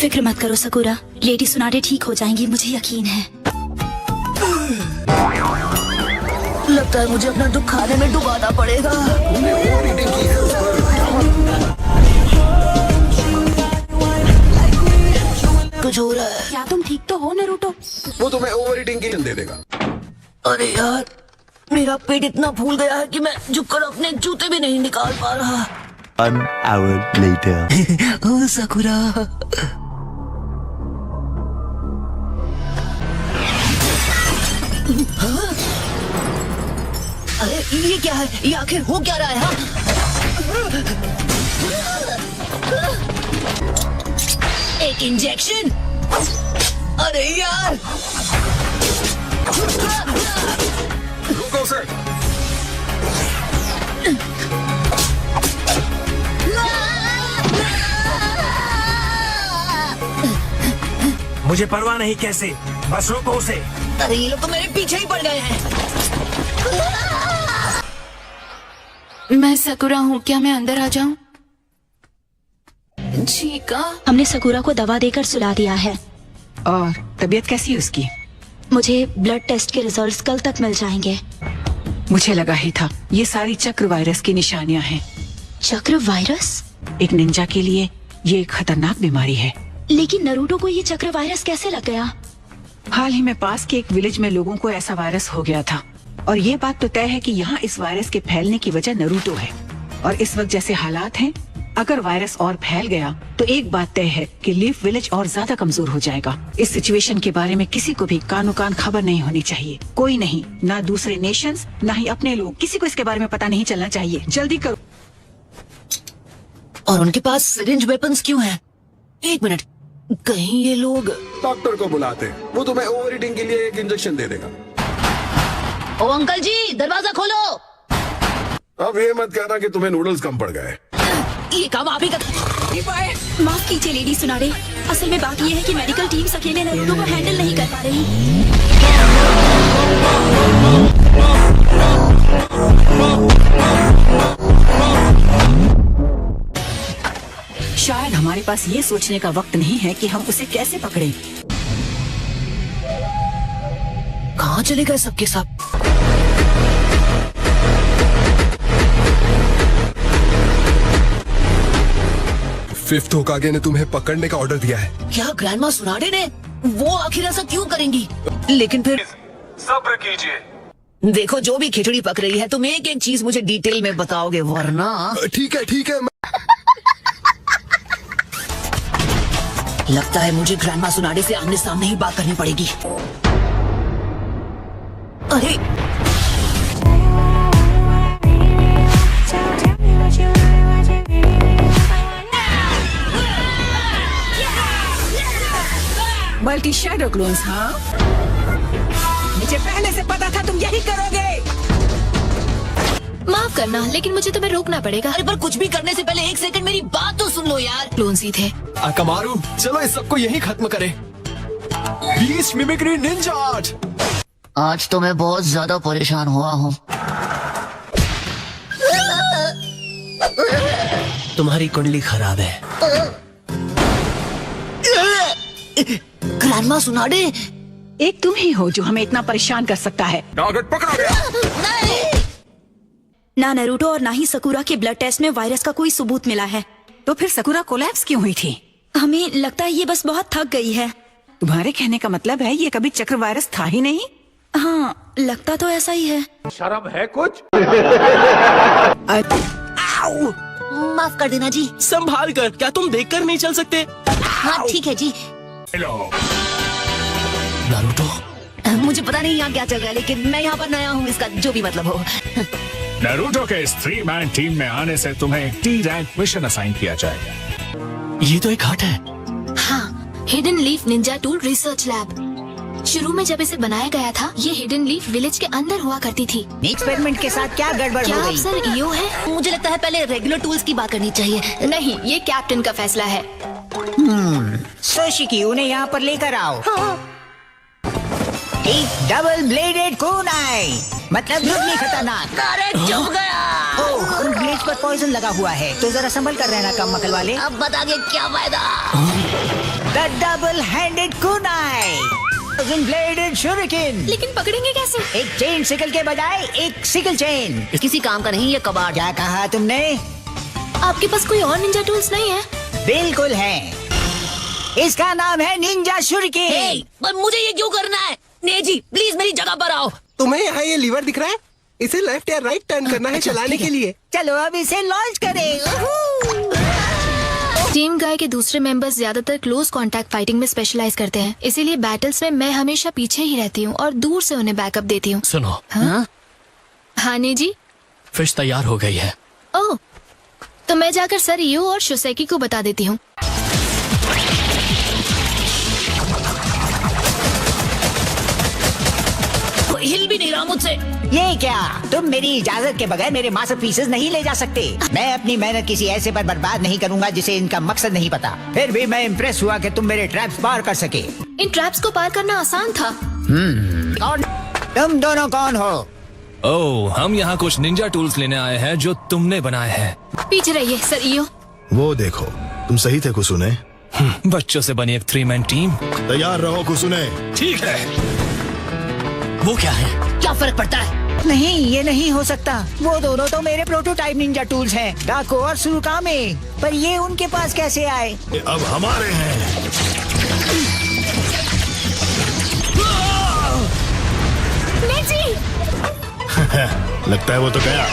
फिक्र मत करो सकुरा, लेडी सुनाडे ठीक हो जाएंगी, मुझे यकीन है। लगता है मुझे अपना दुख खाने में डुबाना पड़ेगा। कुछ हो रहा है। क्या तुम ठीक तो हो नरूटो? वो तुम्हें ओवर ईटिंग की दे देगा। अरे यार, मेरा पेट इतना फूल गया है कि मैं झुककर अपने जूते भी नहीं निकाल पा रहा। An hour later. ओ सकुरा। हाँ? अरे ये क्या है? ये आखिर हो क्या रहा है? हाँ? एक इंजेक्शन? अरे यार! रुको सर। मुझे परवाह नहीं कैसे, बस रोको उसे। अरे ये लोग तो मेरे पीछे ही पड़ गए हैं। मैं सकुरा हूँ, क्या मैं अंदर आ जाऊँ? चीका, हमने सकुरा को दवा देकर सुला दिया है। और तबीयत कैसी है उसकी? मुझे ब्लड टेस्ट के रिजल्ट्स कल तक मिल जाएंगे। मुझे लगा ही था, ये सारी चक्र वायरस की निशानियां हैं। चक्र वायरस? एक निंजा के लिए ये एक खतरनाक बीमारी है। लेकिन नरूटो को ये चक्र वायरस कैसे लग गया? हाल ही में पास के एक विलेज में लोगों को ऐसा वायरस हो गया था, और ये बात तो तय है कि यहाँ इस वायरस के फैलने की वजह नरूटो है। और इस वक्त जैसे हालात हैं, अगर वायरस और फैल गया तो एक बात तय है कि लीफ विलेज और ज्यादा कमजोर हो जाएगा। इस सिचुएशन के बारे में किसी को भी कानो कान खबर नहीं होनी चाहिए। कोई नहीं, ना दूसरे नेशंस, ना ही अपने लोग, किसी को इसके बारे में पता नहीं चलना चाहिए। जल्दी करो। और उनके पास सिरिंज वेपन्स क्यों हैं? एक मिनट, कहीं ये लोग... डॉक्टर को बुलाते, वो तुम्हें ओवर ईटिंग के लिए एक इंजेक्शन दे देगा। ओ अंकल जी, दरवाजा खोलो। अब ये मत कहना कि तुम्हें नूडल्स कम पड़ गए। ये काम आप ही कर... माफ कीजिए लेडी सुनाडे, असल में बात यह है कि मेडिकल टीम अकेले नरूटो को हैंडल नहीं कर पा रही। शायद हमारे पास ये सोचने का वक्त नहीं है कि हम उसे कैसे पकड़ें। कहाँ चले गए सबके सब? फिफ्थ होकागे ने तुम्हें पकड़ने का ऑर्डर दिया है। क्या ग्रैंडमा सुनाडे ने? वो आखिर ऐसा क्यों करेंगी? लेकिन फिर सब्र कीजिए। देखो, जो भी खिचड़ी पक रही है, तुम एक एक चीज मुझे डिटेल में बताओगे, वरना... ठीक है ठीक है। लगता है मुझे ग्रैंडमा सुनाडे से आमने सामने ही बात करनी पड़ेगी। अरे मल्टी शैडो क्लोन्स, हाँ? मुझे पहले से पता था तुम यही करोगे। माफ करना, लेकिन मुझे तुम्हें रोकना पड़ेगा। अरे पर कुछ भी करने से पहले एक सेकंड मेरी बात तो सुन लो यार। क्लोन्स ही थे। अकामारू, चलो इस सबको यही खत्म करें। Beast mimicry Ninja art. आज तो मैं बहुत ज्यादा परेशान हुआ हूँ। तुम्हारी कुंडली खराब है। ग्रैंडमा सुनाडे, एक तुम ही हो जो हमें इतना परेशान कर सकता है। टारगेट पकड़ा गया। नहीं। ना नरूटो और ना ही सकुरा के ब्लड टेस्ट में वायरस का कोई सबूत मिला है। तो फिर सकुरा कोलैप्स क्यों हुई थी? हमें लगता है ये बस बहुत थक गई है। तुम्हारे कहने का मतलब है ये कभी चक्र वायरस था ही नहीं? हाँ, लगता तो ऐसा ही है। शर्म है कुछ? आओ! माफ कर देना जी। संभाल कर, क्या तुम देखकर नहीं चल सकते? हाँ ठीक है जी। हेलो नारुतो, मुझे पता नहीं यहाँ क्या चल रहा है, लेकिन मैं यहाँ पर नया हूँ, इसका जो भी मतलब हो। नारुतो के इस 3 मैन टीम में आने से तुम्हें एक टी रैंक मिशन असाइन किया जाएगा। ये तो एक हट है। हाँ, hidden leaf Ninja tool research lab. शुरू में जब इसे बनाया गया था, ये हिडन लीफ विलेज के अंदर हुआ करती थी। एक्सपेरिमेंट के साथ क्या गड़बड़ क्या हो आप गई? सर ईओ है? मुझे लगता है पहले रेगुलर टूल्स की बात करनी चाहिए। नहीं, ये कैप्टन का फैसला है। सोशिकी, उन्हें यहाँ पर लेकर आओ। एक डबल ब्लेडेड कुनाई, मतलब दुगनी खतरनाक। अरे चुप गया। ओह, उन ब्लेड पर पॉइजन लगा हुआ है, तो जरा संभल कर रहना कम मकल वाले। अब बता के क्या फायदा? The double handed Kunai, blooded shuriken. लेकिन पकड़ेंगे कैसे? एक चेन सिकल के बजाय एक सिकल चेन। किसी काम का नहीं ये कबाड़। क्या कहा तुमने? आपके पास कोई और निंजा टूल्स नहीं है? बिल्कुल है, इसका नाम है निंजा शूरिकेन। पर मुझे ये क्यों करना है? नेजी प्लीज मेरी जगह पर आओ। तुम्हें यहाँ ये लीवर दिख रहा है? इसे लेफ्ट या राइट टर्न करना है चलाने के लिए। चलो अब इसे लॉन्च करें। टीम गाय के दूसरे मेंबर्स ज्यादातर क्लोज कांटेक्ट फाइटिंग में स्पेशलाइज करते हैं, इसीलिए बैटल्स में मैं हमेशा पीछे ही रहती हूँ और दूर से उन्हें बैकअप देती हूँ। सुनो, हाँ नेजी। फिश तैयार हो गई है। ओह, तो मैं जाकर सर ईओ और शोसेकी को बता देती हूँ। हिल भी नहीं रहा मुझसे। ये क्या, तुम मेरी इजाजत के बगैर मेरे मास्टरपीसेस नहीं ले जा सकते। मैं अपनी मेहनत किसी ऐसे पर बर्बाद नहीं करूंगा जिसे इनका मकसद नहीं पता। फिर भी मैं इम्प्रेस हुआ कि तुम मेरे ट्रैप्स पार कर सके। इन ट्रैप्स को पार करना आसान था। कौन तुम दोनों कौन हो? ओह, हम यहाँ कुछ निंजा टूल्स लेने आए हैं जो तुमने बनाए हैं। पीछे रहिए सर ईओ। वो देखो, तुम सही थे कुसुने। बच्चों से बनी एक 3-man टीम। तैयार रहो कुसुने। ठीक है। वो क्या है? क्या फर्क पड़ता है? नहीं, ये नहीं हो सकता। वो दोनों तो मेरे प्रोटोटाइप निंजा टूल्स हैं, डाको और सुरुकामे। पर ये उनके पास कैसे आए? ये अब हमारे हैं। नेजी! लगता है वो तो गया।